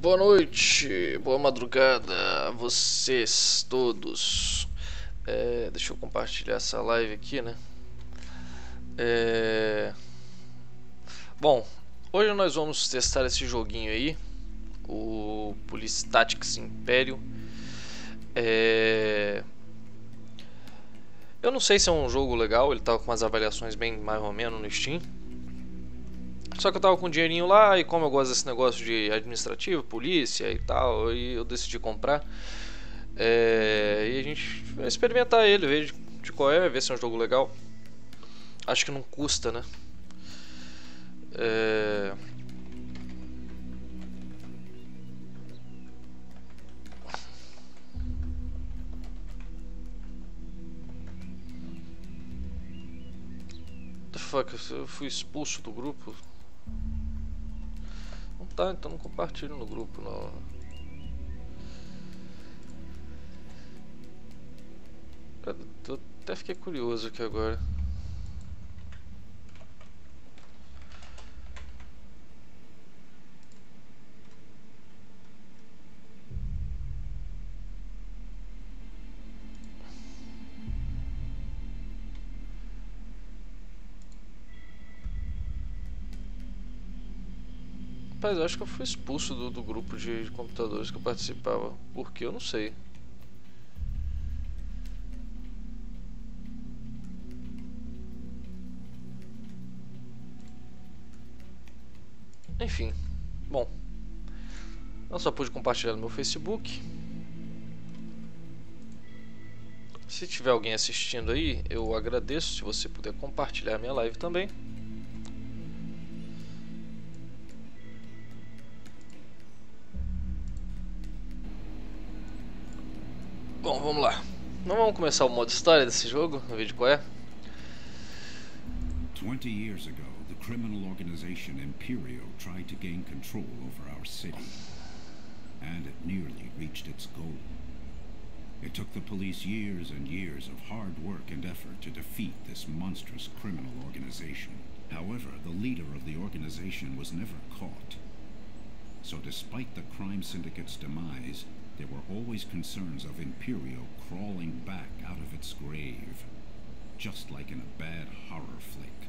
Boa noite, boa madrugada a vocês todos. Deixa eu compartilhar essa live aqui, né? Bom, hoje nós vamos testar esse joguinho aí, o Police Tactics Imperio. Eu não sei se é um jogo legal, ele tava com umas avaliações bem mais ou menos no Steam. Só que eu tava com um dinheirinho lá e como eu gosto desse negócio de administrativo, polícia e tal, e eu decidi comprar. E a gente vai experimentar ele, ver de qual é, ver se é um jogo legal. Acho que não custa, né? The fuck, eu fui expulso do grupo. Não tá, então não compartilho no grupo não. Eu até fiquei curioso aqui agora. Rapaz, eu acho que eu fui expulso do grupo de computadores que eu participava. Por que? Eu não sei. Enfim, bom. Eu só pude compartilhar no meu Facebook. Se tiver alguém assistindo aí, eu agradeço se você puder compartilhar a minha live também. Bom, vamos lá. Não vamos começar o modo história desse jogo, no vídeo qual é. 20 years ago, the criminal organization Imperio tried to gain control over our city, and it nearly reached its goal. It took the police years and years of hard work and effort to defeat this monstrous criminal organization. However, the leader of the organization was never caught. So despite the crime syndicate's demise, there were always concerns of Imperio crawling back out of its grave, just like in a bad horror flick.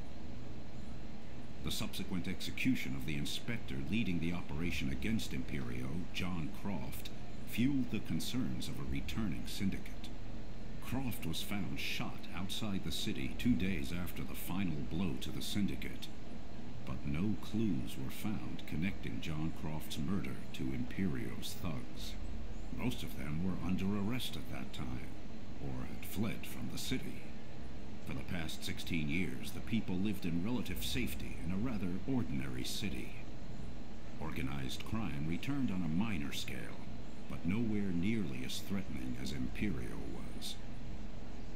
The subsequent execution of the inspector leading the operation against Imperio, John Croft, fueled the concerns of a returning syndicate. Croft was found shot outside the city 2 days after the final blow to the syndicate, but no clues were found connecting John Croft's murder to Imperio's thugs. Most of them were under arrest at that time, or had fled from the city. For the past 16 years, the people lived in relative safety in a rather ordinary city. Organized crime returned on a minor scale, but nowhere nearly as threatening as Imperio was.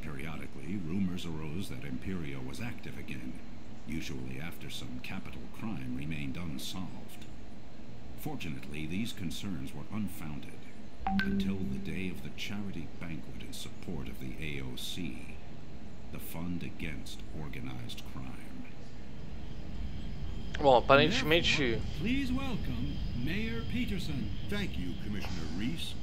Periodically, rumors arose that Imperio was active again, usually after some capital crime remained unsolved. Fortunately, these concerns were unfounded, until the day of the charity banquet in support of the AOC, the Fund Against Organized Crime. Bom, aparentemente... Please welcome Mayor Peterson. Thank you, Commissioner Reese.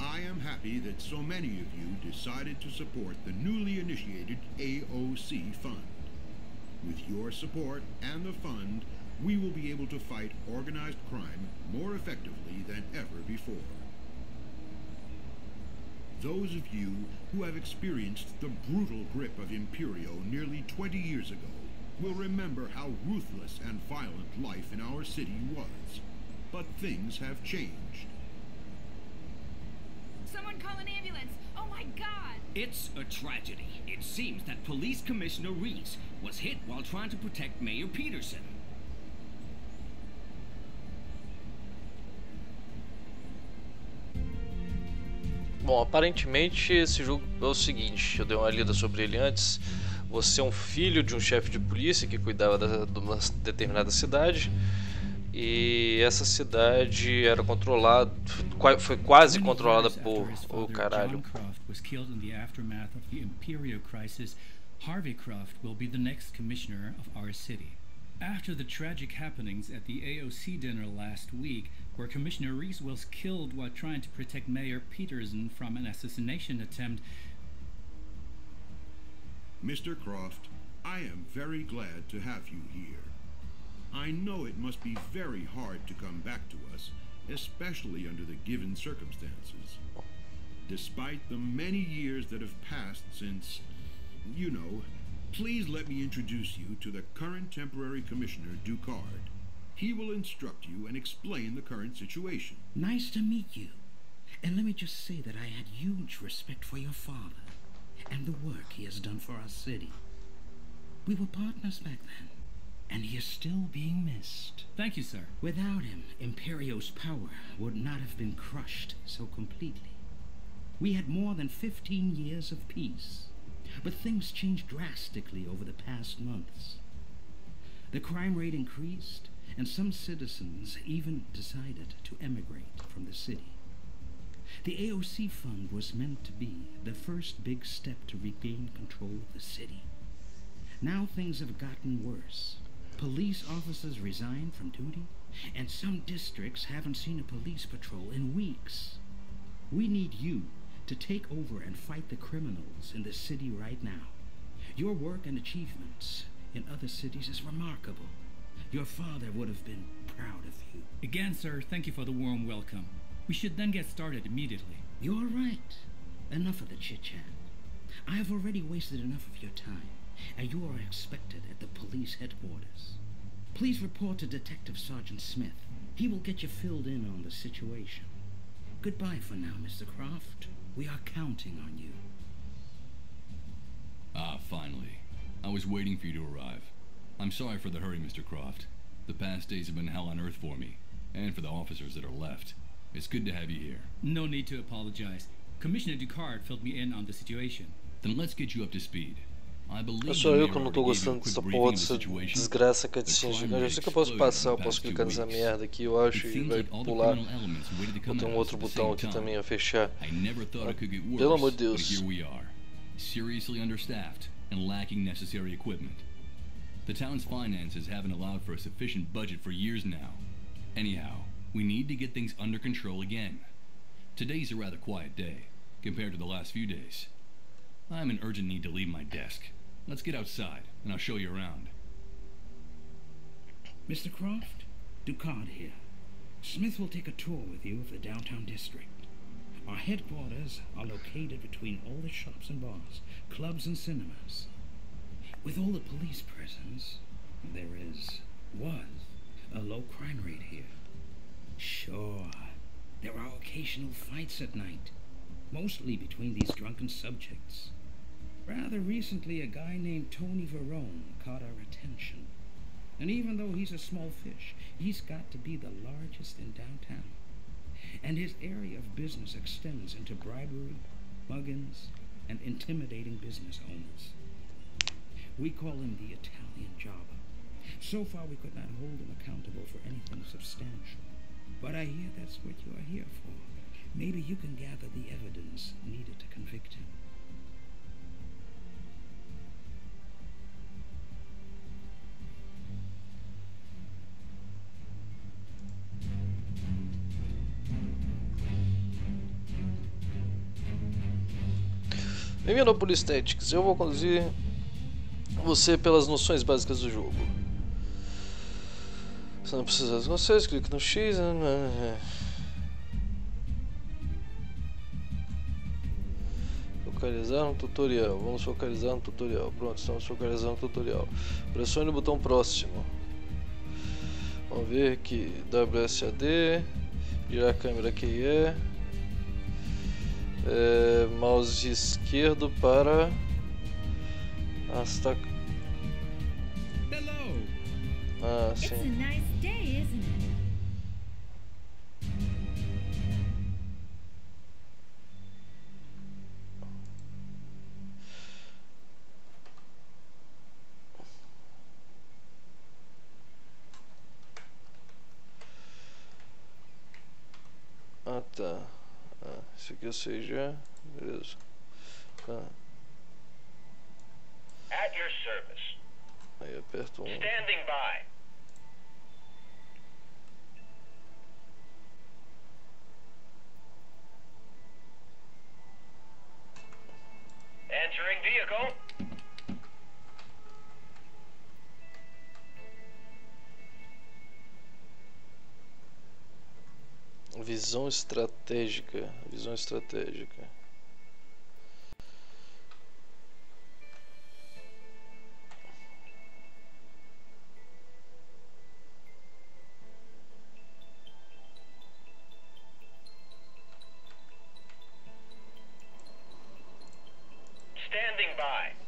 I am happy that so many of you decided to support the newly initiated AOC Fund. With your support and the fund, we will be able to fight organized crime more effectively than ever before. Those of you who have experienced the brutal grip of Imperio nearly 20 years ago will remember how ruthless and violent life in our city was. But things have changed. Someone call an ambulance! Oh my God! It's a tragedy. It seems that Police Commissioner Reese was hit while trying to protect Mayor Peterson. Bom, aparentemente esse jogo é o seguinte, eu dei uma lida sobre ele antes. Você é um filho de um chefe de polícia que cuidava de uma determinada cidade. E essa cidade era controlada, foi quase controlada por... Oh, caralho. John Croft was killed in the aftermath of the Imperio crisis. Harvey Croft will be the next commissioner of our city. After the tragic happenings at the AOC dinner last week, where Commissioner Reese was killed while trying to protect Mayor Peterson from an assassination attempt... Mr. Croft, I am very glad to have you here. I know it must be very hard to come back to us, especially under the given circumstances. Despite the many years that have passed since, you know, please let me introduce you to the current temporary commissioner, Ducard. He will instruct you and explain the current situation. Nice to meet you. And let me just say that I had huge respect for your father and the work he has done for our city. We were partners back then, and he is still being missed. Thank you, sir. Without him, Imperio's power would not have been crushed so completely. We had more than 15 years of peace, but things changed drastically over the past months. The crime rate increased, and some citizens even decided to emigrate from the city. The AOC fund was meant to be the first big step to regain control of the city. Now things have gotten worse. Police officers resigned from duty, and some districts haven't seen a police patrol in weeks. We need you to take over and fight the criminals in the city right now. Your work and achievements in other cities is remarkable. Your father would have been proud of you. Again, sir, thank you for the warm welcome. We should then get started immediately. You're right. Enough of the chit-chat. I have already wasted enough of your time, and you are expected at the police headquarters. Please report to Detective Sergeant Smith. He will get you filled in on the situation. Goodbye for now, Mr. Croft. We are counting on you. Ah, finally. I was waiting for you to arrive. I'm sorry for the hurry, Mr. Croft. The past days have been hell on earth for me, and for the officers that are left. It's good to have you here. No need to apologize. Commissioner Ducard filled me in on the situation. Then let's get you up to speed. I believe Só eu que não tô gostando dessa porra, dessa desgraça cutscene gigante. Eu sei que eu posso passar, eu posso clicar nessa merda aqui, eu acho, e vai pular. Vou ter um outro botão aqui também a fechar. Pelo amor de Deus. Seriously understaffed and lacking necessary equipment. The town's finances haven't allowed for a sufficient budget for years now. Anyhow, we need to get things under control again. Today's a rather quiet day, compared to the last few days. I'm in urgent need to leave my desk. Let's get outside, and I'll show you around. Mr. Croft, Ducard here. Smith will take a tour with you of the downtown district. Our headquarters are located between all the shops and bars, clubs and cinemas. With all the police presence, was a low crime rate here. Sure, there are occasional fights at night, mostly between these drunken subjects. Rather recently, a guy named Tony Verone caught our attention. And even though he's a small fish, he's got to be the largest in downtown. And his area of business extends into bribery, muggins, and intimidating business owners. We call him the Italian Jobber. So far, we could not hold him accountable for anything substantial. But I hear that's what you are here for. Maybe you can gather the evidence needed to convict him. Bem-vindo ao Police Tactics. Eu vou conduzir você pelas noções básicas do jogo. Se não precisar de vocês, clique no X. Focalizar no tutorial. Vamos focalizar no tutorial. Pronto, estamos focalizando no tutorial. Pressione o botão próximo. Vamos ver aqui. WSAD. Virar a câmera QE. Mouse esquerdo para arrastar. Ah, sim. It's a nice day, isn't it? Ah, tá. Ah, isso aqui eu sei já. Beleza. Tá. At your service. Aí aperto um. Standing by. vehicle. Visão estratégica. Visão estratégica. Standing by.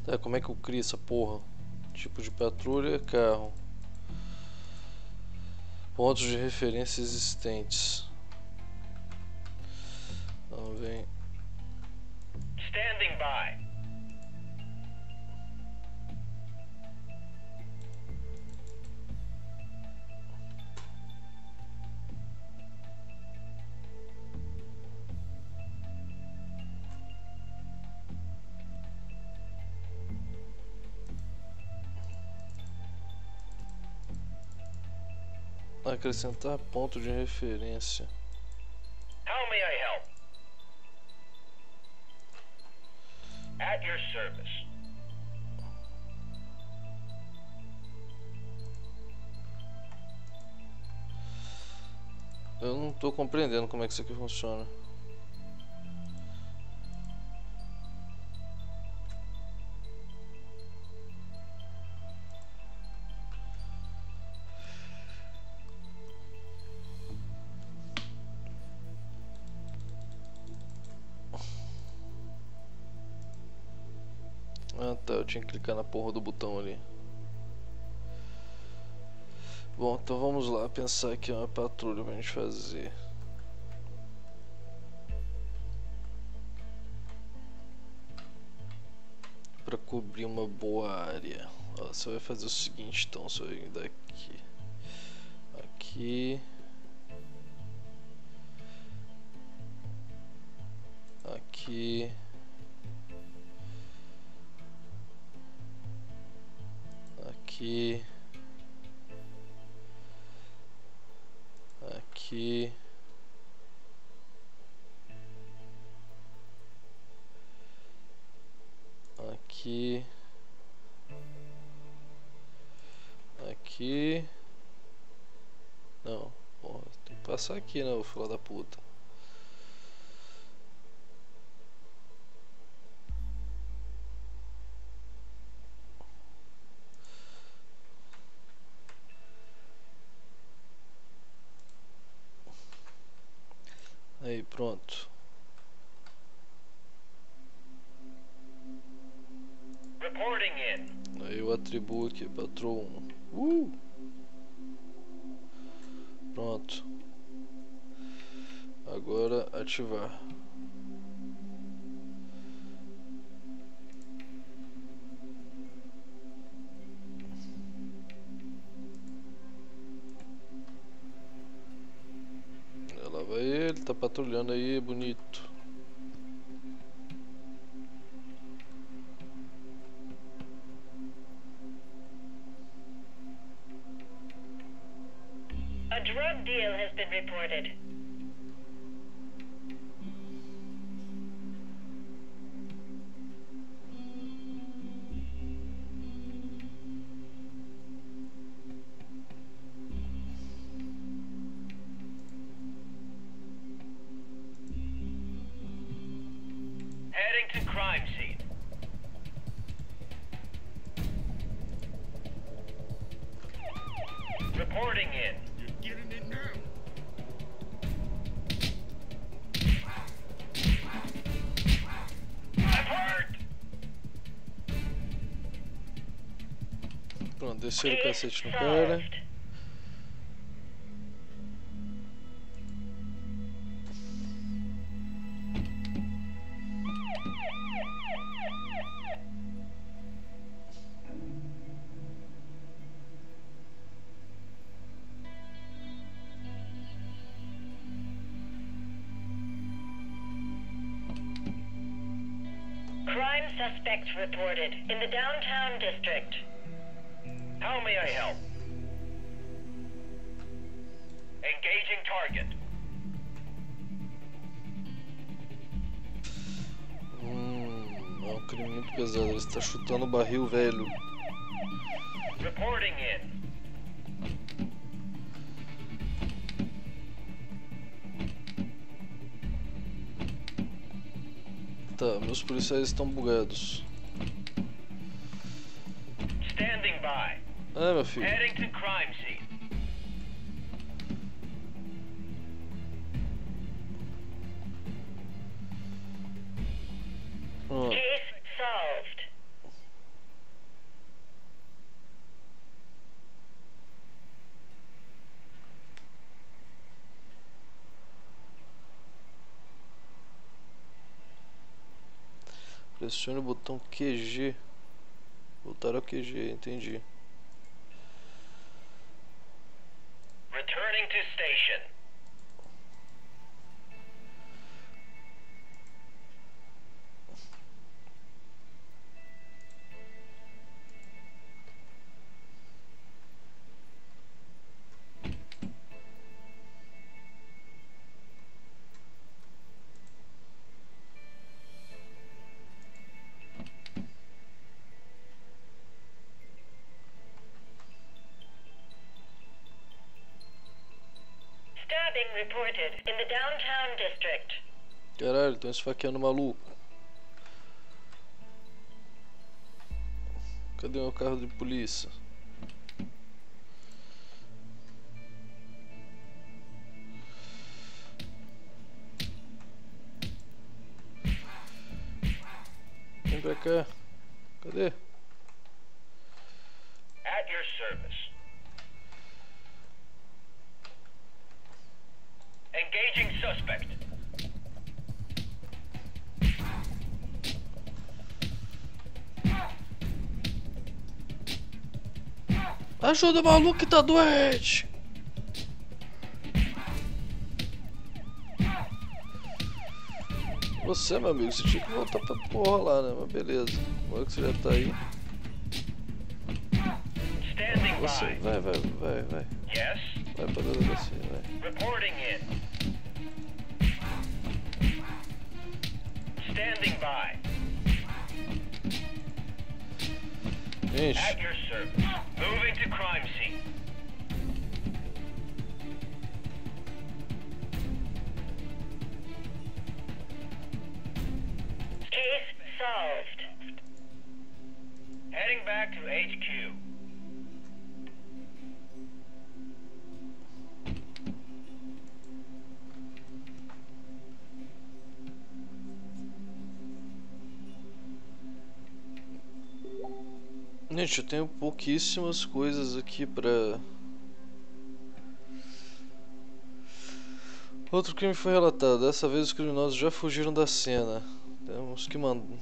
Tá, como é que eu crio essa porra? Tipo de patrulha, carro. Pontos de referência existentes. Então vem. Standing by. Acrescentar ponto de referência. How may I help? At your service. Eu não tô compreendendo como é que isso aqui funciona. Ah tá, eu tinha que clicar na porra do botão ali. Bom, então vamos lá pensar aqui uma patrulha pra gente fazer. Pra cobrir uma boa área. Ó, você vai fazer o seguinte, então, você vai vir daqui. Aqui. Aqui. Aqui. Aqui. Aqui. Aqui. Não, porra, tem que passar aqui, né, o filho da puta. Aí, pronto. Reporting in. Aí eu atribuo aqui, patrão 1. Pronto. Agora ativar. Lá vai ele, tá patrulhando aí, bonito. A drug deal has been reported. crime scene. Reporting in. You're getting it now. I'm hurt. Pronto, desceram o Case cacete no cara. solved. Crime suspect reported in the downtown district. How may I help? Engaging target. É um crime muito pesado. Ele está chutando o barril velho. Reporting in. Tá, meus policiais estão bugados. Standing by. Ah, meu filho. Heading to crime scene. Pronto. Case solved. Pressione o botão QG. Voltar ao QG, entendi. Returning to station. Stabbing reported in the downtown district. Caralho, estão esfaqueando o maluco. Cadê o carro de polícia? Vem pra cá. Cadê? At your service. Engaging suspect. Ajuda o maluco que tá doente! Você, meu amigo, você tinha que voltar pra porra lá, né? Mas beleza. Agora que você já tá aí. Standing Você, by. vai. Yes. Vai pra delegacia, vai. Reporting in. Standing by. Gente, At your service. Moving to crime scene. Case solved. Heading back to HQ. gente, eu tenho pouquíssimas coisas aqui pra... Outro crime foi relatado. Dessa vez os criminosos já fugiram da cena. Temos que mandar...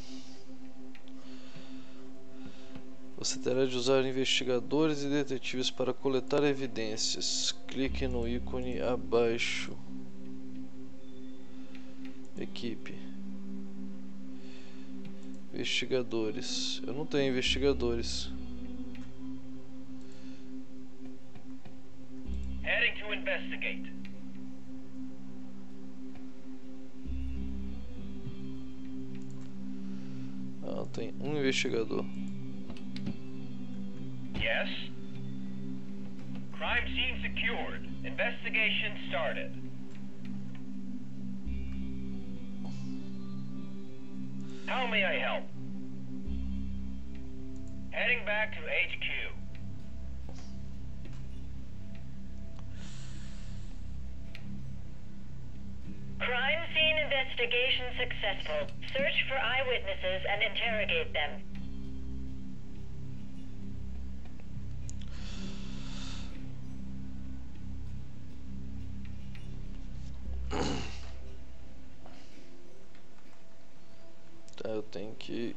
Você terá de usar investigadores e detetives para coletar evidências. Clique no ícone abaixo. Equipe. Investigadores. Eu não tenho investigadores. Heading to investigate. Ah, tem um investigador. Yes. Crime scene secured. Investigation started. How may I help? Heading back to HQ. Crime scene investigation successful. Search for eyewitnesses and interrogate them. Tá, eu tenho que...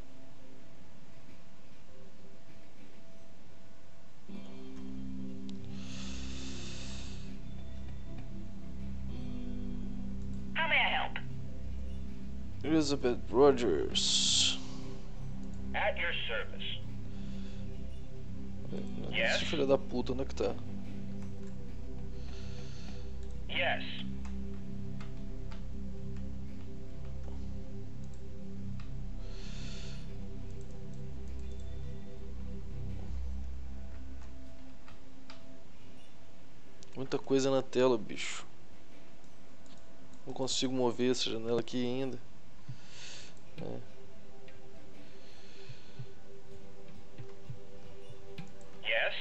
How may I help? Elizabeth Rogers. At your service. Yes? Esse filho da puta, onde é que tá? Yes. Muita coisa na tela, bicho. Não consigo mover essa janela aqui ainda. Yes?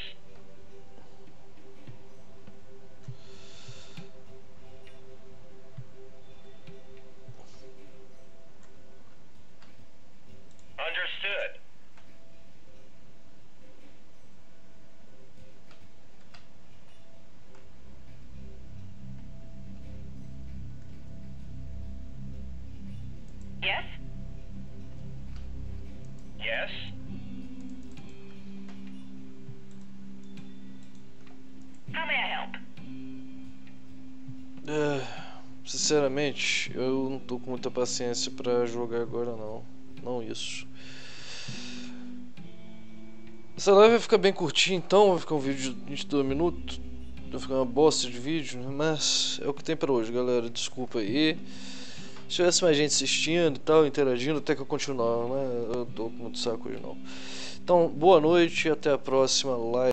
Understood. Yes? Yes? How may I help? Sinceramente, eu não tô com muita paciência pra jogar agora não. Não isso. Essa live vai ficar bem curtinha então, vai ficar um vídeo de 22 minutos. Vai ficar uma bosta de vídeo, né? Mas é o que tem pra hoje, galera. Desculpa aí. Se tivesse mais gente assistindo e tal, interagindo, até que eu continuava, mas eu tô com muito saco hoje não. Então, boa noite e até a próxima live.